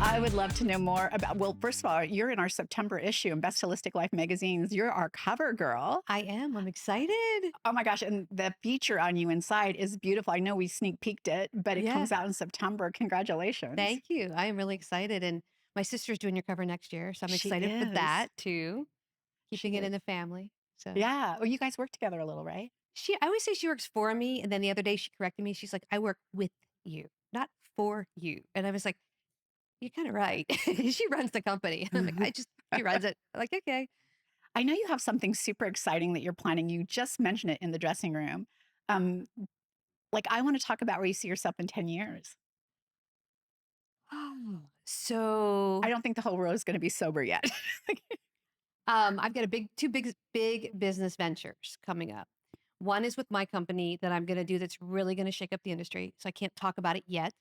I would love to know more about, well, first of all, you're in our September issue in Best Holistic Life magazines. You're our cover girl. I am. I'm excited. Oh my gosh. And the feature on you inside is beautiful. I know we sneak peeked it, but it Yeah. comes out in September. Congratulations. Thank you. I am really excited. And my sister's doing your cover next year. So I'm She excited for is. that too. She Keeping it is. in the family. So Yeah. Well, you guys work together a little, right? I always say she works for me. And then the other day she corrected me. She's like, I work with you, not for you. And I was like, you're kind of right. She runs the company. I'm like, she runs it. I'm like, okay. I know you have something super exciting that you're planning. You just mentioned it in the dressing room. Um, like, I want to talk about where you see yourself in 10 years. Oh, so I don't think the whole row is going to be sober yet. I've got two big business ventures coming up. One is with my company that I'm going to do that's really going to shake up the industry. So I can't talk about it yet,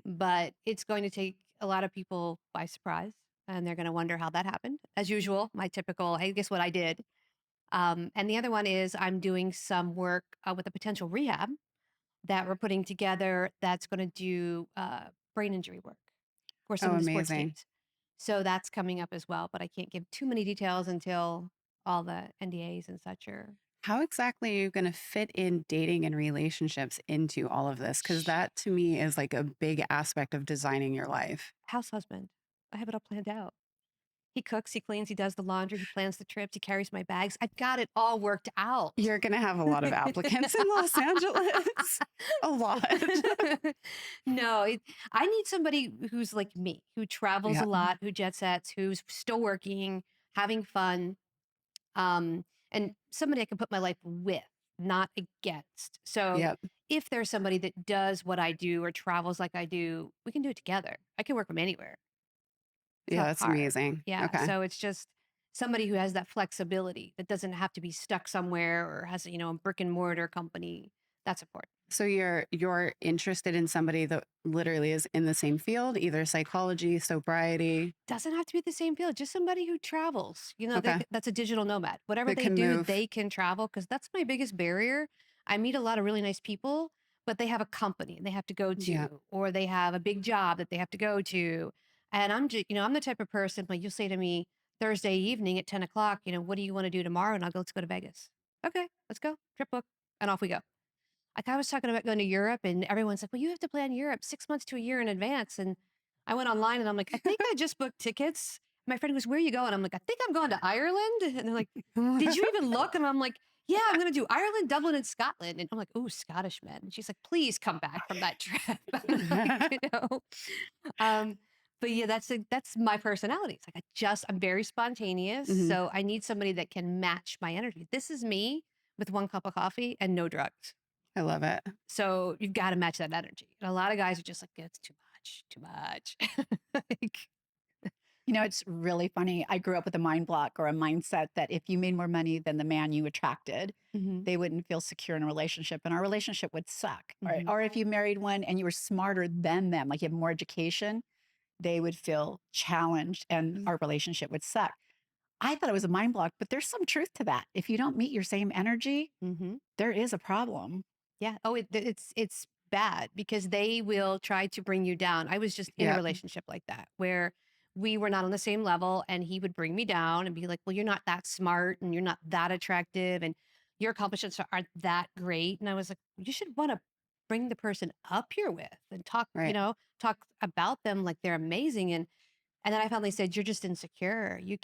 but it's going to take a lot of people by surprise and they're going to wonder how that happened. As usual, my typical, hey, guess what I did? And the other one is I'm doing some work with a potential rehab that we're putting together that's going to do brain injury work for some Oh, of the sports amazing. teams. So that's coming up as well, but I can't give too many details until all the NDAs and such are. How exactly are you going to fit in dating and relationships into all of this? Because Shh. that to me is like a big aspect of designing your life. House husband. I have it all planned out. He cooks, he cleans, he does the laundry, he plans the trips, he carries my bags. I've got it all worked out. You're going to have a lot of applicants in Los Angeles. A lot. No, I need somebody who's like me, who travels Yeah. a lot, who jet sets, who's still working, having fun, and somebody I can put my life with, not against. So Yep. if there's somebody that does what I do or travels like I do, we can do it together. I can work from anywhere. It's Yeah, not that's hard. amazing. Yeah. Okay. So it's just somebody who has that flexibility that doesn't have to be stuck somewhere or has, a brick and mortar company. That's important. So you're interested in somebody that literally is in the same field, either psychology, sobriety. Doesn't have to be the same field, just somebody who travels. Okay. That's a digital nomad. Whatever That they can do, move. they can travel because that's my biggest barrier. I meet a lot of really nice people, but they have a company they have to go Yeah. to, or they have a big job that they have to go to. And I'm just, I'm the type of person like you'll say to me Thursday evening at 10 o'clock, what do you want to do tomorrow? And I'll go, let's go to Vegas. Okay, let's go. Trip book. And off we go. Like I was talking about going to Europe and everyone's like, well, you have to plan Europe 6 months to a year in advance. And I went online and I'm like, I think I just booked tickets. My friend goes, where are you going? I'm like, I think I'm going to Ireland. And they're like, did you even look? And I'm like, yeah, I'm going to do Ireland, Dublin, and Scotland. And I'm like, oh, Scottish men. And she's like, please come back from that trip. Like, Um, but yeah, that's my personality. It's like I'm very spontaneous. Mhm. So I need somebody that can match my energy. This is me with one cup of coffee and no drugs. I love it. So you've got to match that energy. And a lot of guys are just like, it's too much, too much. Like, It's really funny. I grew up with a mind block or a mindset that if you made more money than the man you attracted, mhm, they wouldn't feel secure in a relationship and our relationship would suck. Or, mhm, or if you married one and you were smarter than them, like you have more education, they would feel challenged and mhm, our relationship would suck. I thought it was a mind block, but there's some truth to that. If you don't meet your same energy, mhm. there is a problem. Yeah. Oh, it's bad because they will try to bring you down. I was just in a Yeah. relationship like that where we were not on the same level and he would bring me down and be like, "Well, you're not that smart and you're not that attractive and your accomplishments aren't that great." And I was like, "You should want to bring the person up here with and talk, Right. talk about them like they're amazing." And then I finally said, "You're just insecure. You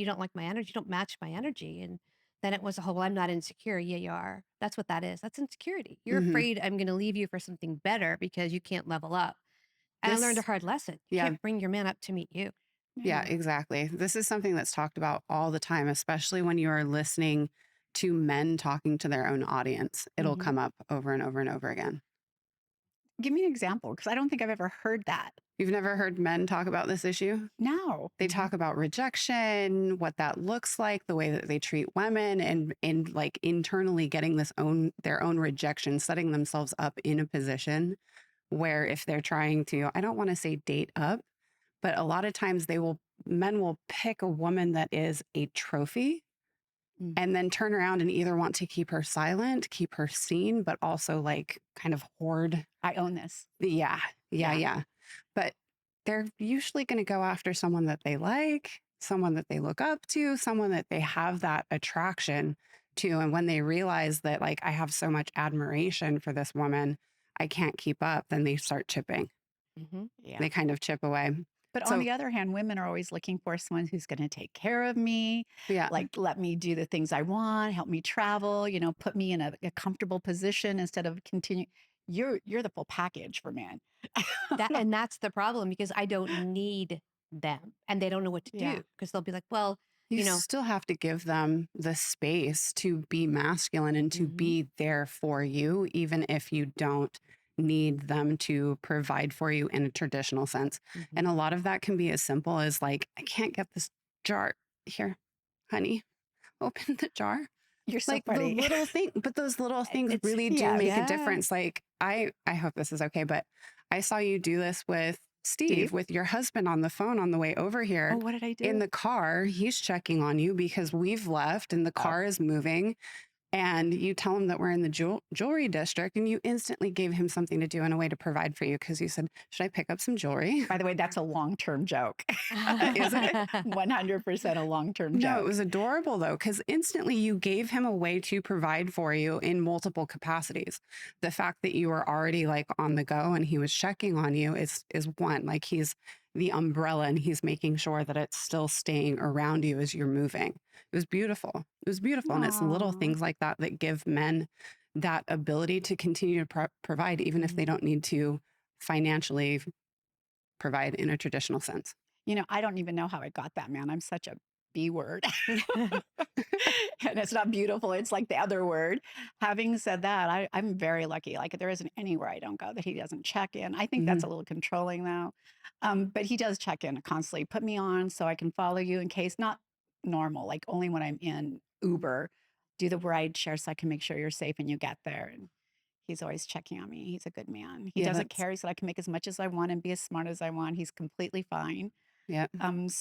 don't like my energy. You don't match my energy." And then it was a whole, "Well, I'm not insecure." Yeah, you are. That's what that is. That's insecurity. You're Hmm. afraid I'm going to leave you for something better because you can't level up. And I learned a This, hard lesson. You yeah, can't bring your man up to meet you. yeah, Yeah. exactly. This is something that's talked about all the time, especially when you are listening to men talking to their own audience. It'll Hmm. come up over and over and over again. Give me an example because I don't think I've ever heard that. You've never heard men talk about this issue? No. They talk about rejection, what that looks like, the way that they treat women, and like internally getting their own rejection, setting themselves up in a position where if they're trying to, I don't want to say date up, but a lot of times men will pick a woman that is a trophy Mm. and then turn around and either want to keep her silent, keep her seen, but also like kind of hoard. I own this. Yeah, yeah, Yeah. yeah. But they're usually going to go after someone that they like, someone that they look up to, someone that they have that attraction to. And when they realize that, like, I have so much admiration for this woman, I can't keep up, then they start chipping. Yeah. They kind of chip away. But on So, the other hand, women are always looking for someone who's going to take care of me, yeah, like let me do the things I want, help me travel, put me in a comfortable position instead of continue. You're the full package for men. And that's the problem because I don't need them and they don't know what to Yeah. do because they'll be like, well, you you know, still have to give them the space to be masculine and to mhm, be there for you, even if you don't need them to provide for you in a traditional sense. And mhm. a lot of that can be as simple as, like, I can't get this jar here, honey, open the jar. You're so Like the funny. little thing, but those little things It's really do Yes. make a yeah. difference. Like I hope this is okay, but I saw you do this with Steve? Steve, with your husband on the phone on the way over Oh, here. what did I In do? the car, he's checking on you because we've left and the Oh, car is moving. And you tell him that we're in the jewelry district, and you instantly gave him something to do and a way to provide for you because you said, should I pick up some jewelry? by the way, that's a long-term joke. Is it? 100% a long-term No, it joke. was adorable though, because instantly you gave him a way to provide for you in multiple capacities. The fact that you were already like on the go and he was checking on you is one. Like, he's the umbrella and he's making sure that it's still staying around you as you're moving. It was beautiful. It was beautiful. And it's little Aw. things like that that give men that ability to continue to provide, even if they don't need to financially provide in a traditional sense. I don't even know how I got that, man. I'm such a B word. And it's not beautiful. It's like the other word. Having said that, I'm very lucky. Like, there isn't anywhere I don't go that he doesn't check in. I think that's Mhm. a little controlling though. But he does check in constantly, put me on so I can follow you in case not normal, like only when I'm in Uber, do the ride share so I can make sure you're safe and you get there. And he's always checking on me. He's a good man. He Yeah, doesn't that's, care. He said I can make as much as I want and be as smart as I want. He's completely fine. yeah. And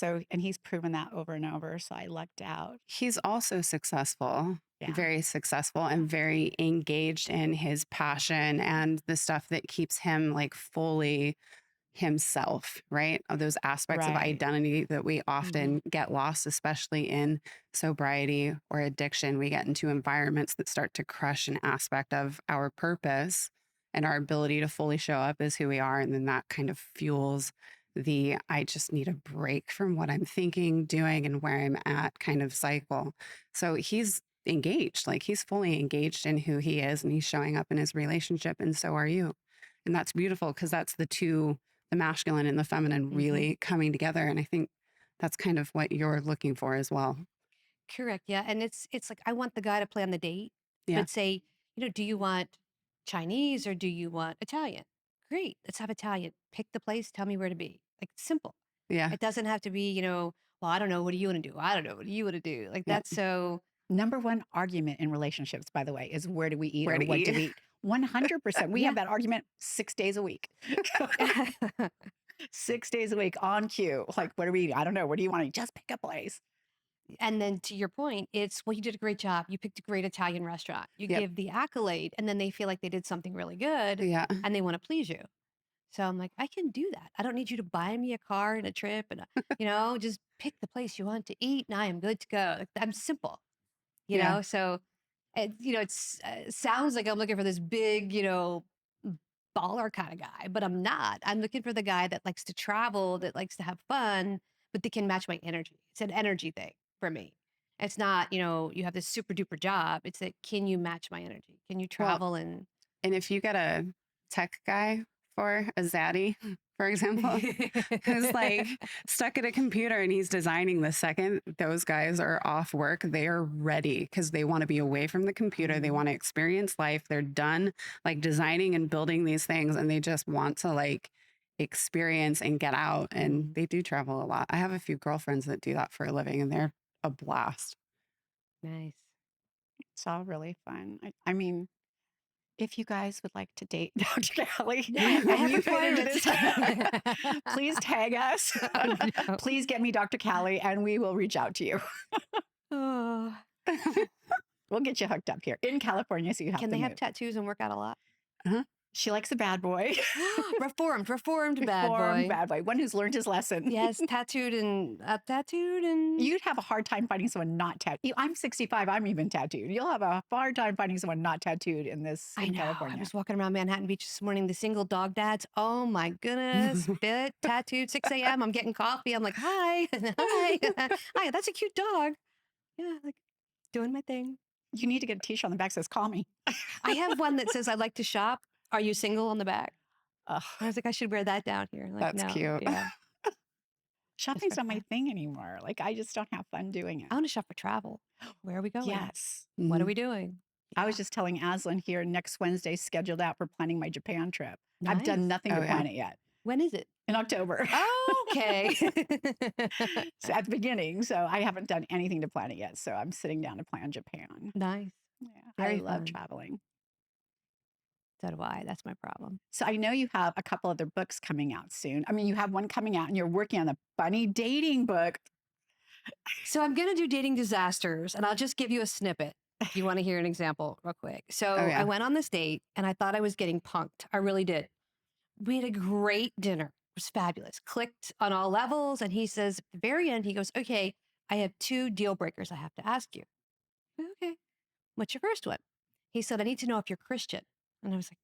he's proven that over and over. So I lucked out. He's also successful, Yeah. very successful, and very engaged in his passion and the stuff that keeps him like fully himself, right? Of those aspects of Right. identity that we Mhm. often get lost, especially in sobriety or addiction. We get into environments that start to crush an aspect of our purpose and our ability to fully show up as who we are. And then that kind of fuels the I just need a break from what I'm thinking, doing, and where I'm at kind of cycle. So he's engaged, like he's fully engaged in who he is and he's showing up in his relationship. And so are you. And that's beautiful because that's the masculine and the feminine Mhm. really coming together. And I think that's kind of what you're looking for as well. Correct. Yeah. And it's like I want the guy to plan the date, Yeah. but say, do you want Chinese or do you want Italian? Great. Let's have Italian. Pick the place, tell me where to be. Like simple. Yeah. It doesn't have to be, well, I don't know. What do you want to do? I don't know. What do you want to do? Like Yeah. that's so Number one argument in relationships, by the way, is where do we eat Where or to what do eat. we eat? 100%. We yeah. have that argument 6 days a week. 6 days a week on cue. Like, what do we eat? I don't know. What do you want to eat? Just pick a place. And then to your point, it's, well, you did a great job. You picked a great Italian restaurant. You Yep. give the accolade, and then they feel like they did something really good Yeah. and they want to please you. So I'm like, I can do that. I don't need you to buy me a car and a trip and, just pick the place you want to eat and I am good to go. Like, I'm simple, Yeah. So, sounds like I'm looking for this big, baller kind of guy, but I'm not. I'm looking for the guy that likes to travel, that likes to have fun, but they can match my energy. It's an energy thing for me. It's not, you have this super duper job. It's that, can you match my energy? Can you Well, travel and and if you get a tech guy for a zaddy, for example, who's like stuck at a computer and he's designing the second those guys are off work, they are ready because they want to be away from the computer. They Mhm. want to experience life. They're done like designing and building these things and they just want to like experience and get out. And Mhm. they do travel a lot. I have a few girlfriends that do that for a living and they're a blast. Nice. It's all really fun. I mean, if you guys would like to date Dr. Kelly Yeah, I and have you fit into requirements. this, please tag us. Oh, no. Please get me Dr. Kelly and we will reach out to you. Oh. We'll get you hooked up here in California so you have Can to they have move. tattoos and work out a lot? Uh-huh. She likes a bad boy. Reformed bad Reformed boy. bad boy. One who's learned his lesson. Yes, tattooed and tattooed and You'd have a hard time finding someone not tattooed. I'm 65. I'm even tattooed. You'll have a hard time finding someone not tattooed in I know. California. I was walking around Manhattan Beach this morning. The single dog dads. Oh my goodness. Bit tattooed 6 a.m. I'm getting coffee. I'm like, hi. Hi. Hi. That's a cute dog. Yeah. Like doing my thing. You need to get a t-shirt on the back that says call me. I have one that says I like to shop. Are you single on the back? Ugh, I was like, I should wear that down here. Like, That's no, cute. Yeah. shopping's for not my fun. thing anymore. Like I just don't have fun doing it. I want to shop for travel. Where are we going? Yes. What are Mhm. we doing? I was just telling Aslan here next Wednesday scheduled out for planning my Japan trip. I've Nice. done nothing to Oh, yeah. plan it yet. When is it? In October. Okay. So at the beginning. So I haven't done anything to plan it yet. So I'm sitting down to plan Japan. Nice. Yeah, Very I love fun. traveling. So do I. That's my problem. So I know you have a couple other books coming out soon. I mean, you have one coming out and you're working on the bunny dating book. So I'm going to do dating disasters, and I'll just give you a snippet if you want to hear an example real quick. So Oh, yeah. I went on this date, and I thought I was getting punked. I really did. We had a great dinner. It was fabulous. Clicked on all levels. And he says, at the very end, he goes, okay, I have 2 deal breakers I have to ask you. Okay. What's your first one? He said, I need to know if you're Christian. And I was like,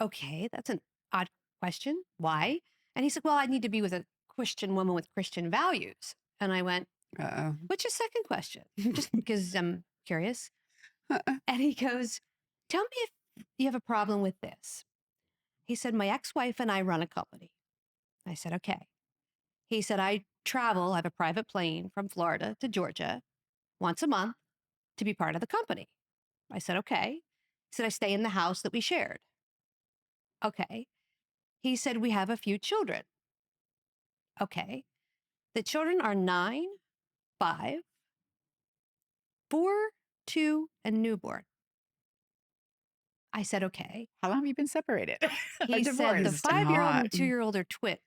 okay, that's an odd question. Why? And he said, well, I need to be with a Christian woman with Christian values. And I went, Uh-oh. what's your second question? Just because I'm curious. Uh-uh. And he goes, tell me if you have a problem with this. He said, my ex-wife and I run a company. I said, okay. He said, I travel, I have a private plane from Florida to Georgia once a month to be part of the company. I said, okay. He said, I stay in the house that we shared. Okay. He said, we have a few children. Okay. The children are 9, 5, 4, 2, and newborn. I said, okay. How long have you been separated? He Or said, the divorced? 5-year-old and Not. 2-year-old are twins.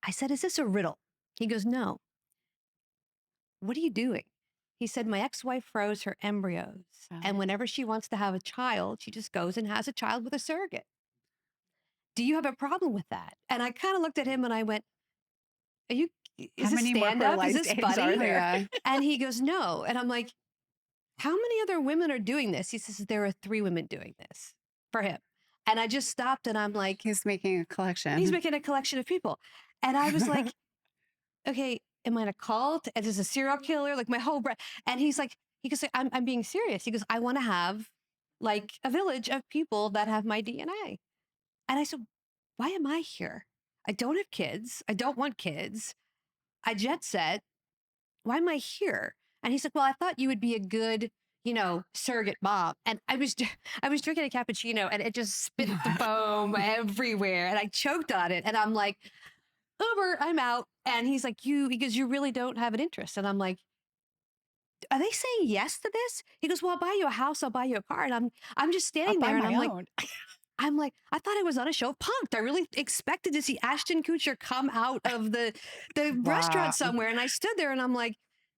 I said, is this a riddle? He goes, no. What are you doing? He said, my ex-wife froze her embryos. And whenever she wants to have a child, she just goes and has a child with a surrogate. Do you have a problem with that? And I kind of looked at him and I went, are you, How is this many more stand up? Is fertilized this eggs buddy? are there? Yeah. And he goes, no. And I'm like, how many other women are doing this? He says, there are 3 women doing this for him. And I just stopped and I'm like, He's making a collection. he's making a collection of people. And I was like, okay, am I in a cult? Is this a serial killer? Like my whole and he's like, he goes, I'm being serious. He goes, I want to have like a village of people that have my DNA. And I said, why am I here? I don't have kids. I don't want kids. I jet set. Why am I here? And he's like, well, I thought you would be a good, surrogate mom. And I was drinking a cappuccino and it just spit the foam everywhere. And I choked on it. And I'm like, Uber, I'm out. And he's like, he goes, you really don't have an interest. And I'm like, are they saying yes to this? He goes, well, I'll buy you a house. I'll buy you a car. And I'm just I'll standing buy there and my I'm like, own. I thought I was on a show Punked. I really expected to see Ashton Kutcher come out of the Wow. restaurant somewhere. And I stood there and I'm like,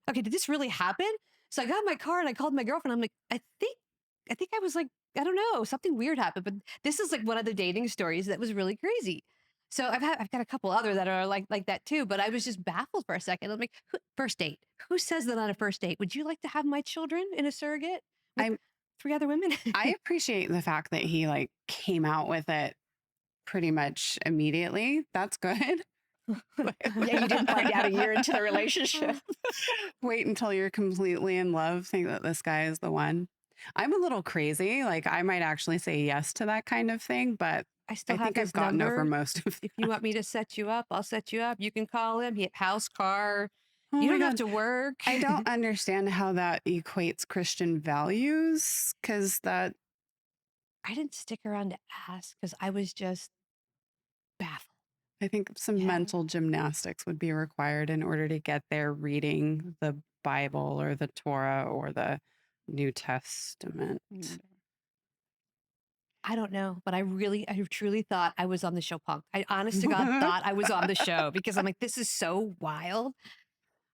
okay, did this really happen? So I got in my car and I called my girlfriend. I'm like, I think I was like, I don't know, something weird happened. But this is like one of the dating stories that was really crazy. So I've got a couple other that are like that too. But I was just baffled for a second. I'm like, first date. Who says that on a first date? Would you like to have my children in a surrogate with I'm- 3 other women? I appreciate the fact that he like came out with it pretty much immediately. That's good. Yeah, you didn't find out a year into the relationship. Wait until you're completely in love, think that this guy is the one. I'm a little crazy. Like I might actually say yes to that kind of thing, but I still I have think his I've gotten number. over most of If you want me to set you up, I'll set you up. You can call him. He house, car. Oh You my don't have God. to work. I don't understand how that equates Christian values because that I didn't stick around to ask because I was just baffled. I think some Yeah. mental gymnastics would be required in order to get there reading the Bible or the Torah or the New Testament. I don't know, but I truly thought I was on the show Punked. I honest to God thought I was on the show because I'm like, this is so wild.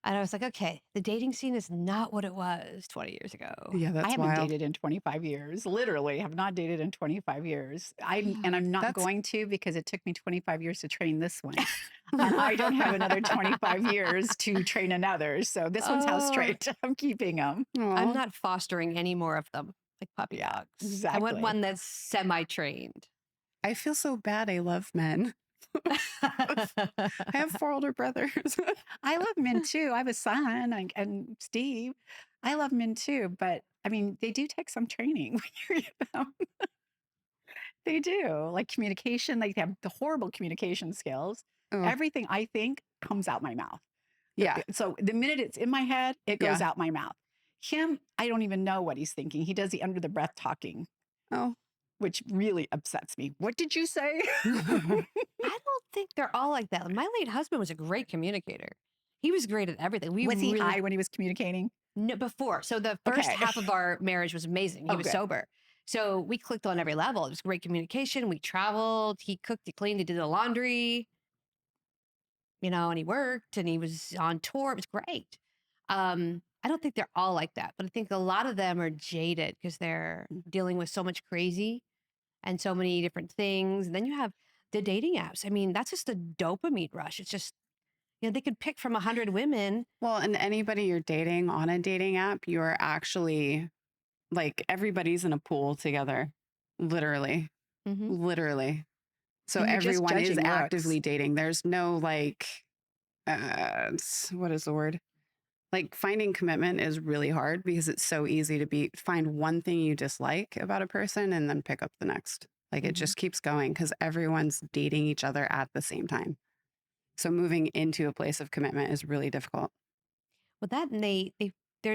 And I was like, okay, the dating scene is not what it was 20 years ago. Yeah, I that's haven't wild. dated in 25 years. Literally, have not dated in 25 years. I'm not That's going to because it took me 25 years to train this one. And I don't have another 25 years to train another. So this one's house Oh, trained. I'm keeping them. I'm oh, not fostering any more of them, like puppy Yeah, dogs. I want exactly. one that's semi-trained. I feel so bad. I love men. I have 4 older brothers. I love men too. I have a son and Steve. I love men too. But I mean, they do take some training when you're, they do. Like communication, like they have the horrible communication skills. Oh, Everything I think comes out my mouth. yeah. So the minute it's in my head, it goes Yeah. out my mouth. Him, I don't even know what he's thinking. He does the under the breath talking, Oh. which really upsets me. What did you say? I don't think they're all like that. My late husband was a great communicator. He was great at everything. We Was he really high when he was communicating? no, before. So the first Okay. half of our marriage was amazing. He Oh, was good. sober. So we clicked on every level. It was great communication. We traveled. He cooked, he cleaned, he did the laundry, and he worked and he was on tour. It was great. I don't think they're all like that, but I think a lot of them are jaded because they're dealing with so much crazy and so many different things. And then you have the dating apps. I mean, that's just a dopamine rush. It's just, they could pick from 100 women. Well, and anybody you're dating on a dating app, you're actually like everybody's in a pool together. Literally. Mhm. Literally. So And you're just everyone is judging looks. actively dating. There's no like what is the word? Like finding commitment is really hard because it's so easy to find one thing you dislike about a person and then pick up the next. Like it Mhm. just keeps going because everyone's dating each other at the same time. So moving into a place of commitment is really difficult. Well, that and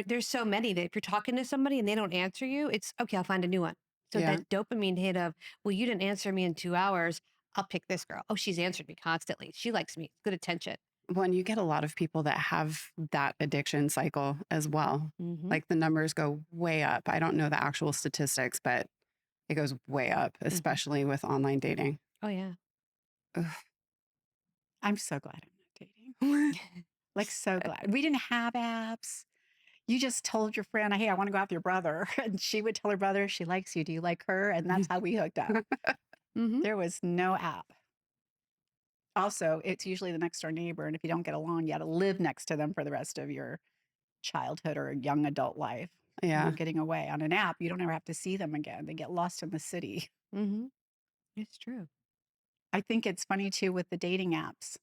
there's so many that if you're talking to somebody and they don't answer you, it's okay, I'll find a new one. So Yeah. that dopamine hit of, well, you didn't answer me in 2 hours. I'll pick this girl. Oh, she's answered me constantly. She likes me. Good attention. Well, and you get a lot of people that have that addiction cycle as well. Mm-hmm. Like the numbers go way up. I don't know the actual statistics, but it goes way up, especially with online dating. Oh yeah. Ugh. I'm so glad I'm not dating. Like, so glad. We didn't have apps. You just told your friend, hey, I want to go out with your brother. And she would tell her brother, she likes you. Do you like her? And that's how we hooked up. Mm-hmm. There was no app. Also, it's usually the next door neighbor. And if you don't get along, you got to live next to them for the rest of your childhood or young adult life. Yeah. You're getting away. On an app, you don't ever have to see them again. They get lost in the city. Mm-hmm. It's true. I think it's funny too with the dating apps.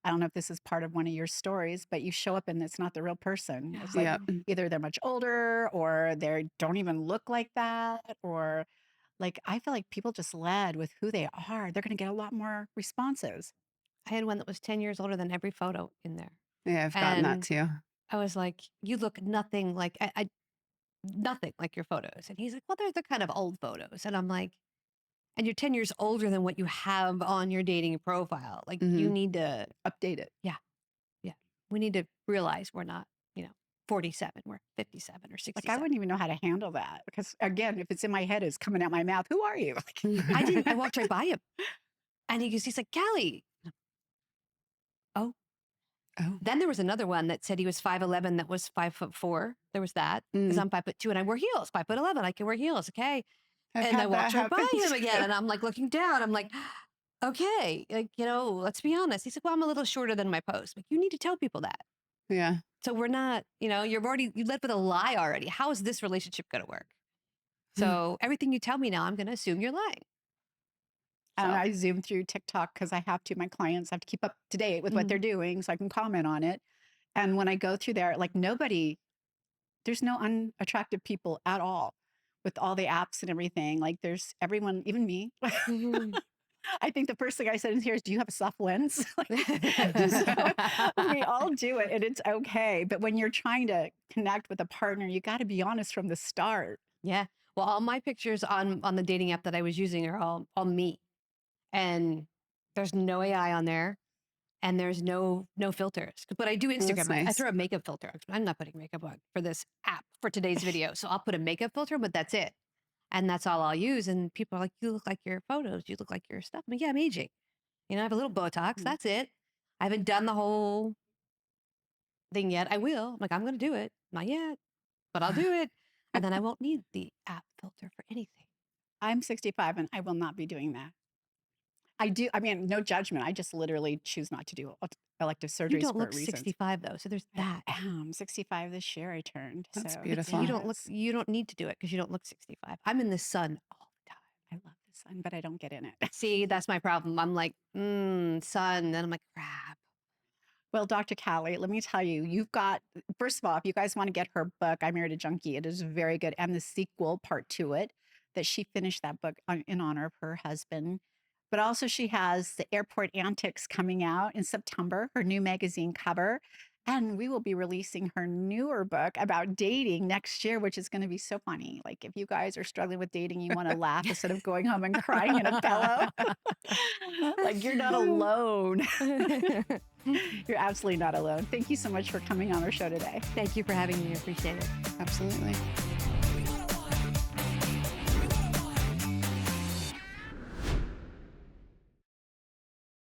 I don't know if this is part of one of your stories, but you show up and it's not the real person. It's like Yeah. either they're much older or they don't even look like that. Or like, I feel like people just led with who they are. They're going to get a lot more responses. I had one that was 10 years older than every photo in there. Yeah. I've gotten that And too. I was like, you look nothing like nothing like your photos. And he's like, well, they're kind of old photos. And I'm like, and you're 10 years older than what you have on your dating profile. Like you Mhm. need to, Update it. yeah, we need to realize we're not, 47, we're 57 or Like, I 67. wouldn't even know how to handle that because, again, if it's in my head, it's coming out my mouth. Who are you? I didn't, I walked right by him and he's like, Cali. Oh, Oh. then there was another one that said he was 5'11", that was 5'4". There was that because Mm. I'm 5'2" and I wear heels, 5'11". I can wear heels. Okay. I've And I had that walked right by happen him again too. and I'm like looking down. I'm like, okay, like, let's be honest. He's like, well, I'm a little shorter than my post. Like, you need to tell people that. Yeah. So we're not, you led with a lie already. How is this relationship going to work? So everything you tell me now, I'm going to assume you're lying. And So, I zoom through TikTok because I have to. My clients have to keep up to date with what they're doing so I can comment on it. And when I go through there, like there's no unattractive people at all with all the apps and everything. Like there's everyone, even me. Mhm. I think the first thing I said in here is, do you have a soft lens? So we all do it and it's okay. But when you're trying to connect with a partner, you got to be honest from the start. Yeah. Well, all my pictures on the dating app that I was using are all me. And there's no AI on there. And there's no filters. But I do Well, that's Instagram. I nice. throw a makeup filter. I'm not putting makeup on for this app for today's video. So I'll put a makeup filter, but that's it. And that's all I'll use. And people are like, you look like your photos. You look like your stuff. I'm like, yeah, I'm aging. I have a little Botox. Mm. That's it. I haven't done the whole thing yet. I will. I'm like, I'm going to do it. Not yet, but I'll do it. And then I won't need the app filter for anything. I'm 65 and I will not be doing that. I do. I mean, no judgment. I just literally choose not to do elective You surgeries don't for look reasons. 65 though, so there's I that. am 65 this year. I turned. That's So beautiful. You don't look. yes. You don't need to do it because you don't look 65. I'm in the sun all the time. I love the sun, but I don't get in it. See, that's my problem. I'm like, sun, and I'm like, crap. Well, Dr. Callie, let me tell you, you've got, first of all, if you guys want to get her book, I Married a Junkie, it is very good. And the sequel part to it, that she finished that book in honor of her husband. But also, she has the Airport Antics coming out in September, her new magazine cover. And we will be releasing her newer book about dating next year, which is going to be so funny. Like, if you guys are struggling with dating, you want to laugh instead of going home and crying in a pillow. Like, you're not alone. You're absolutely not alone. Thank you so much for coming on our show today. Thank you for having me. I appreciate it. Absolutely.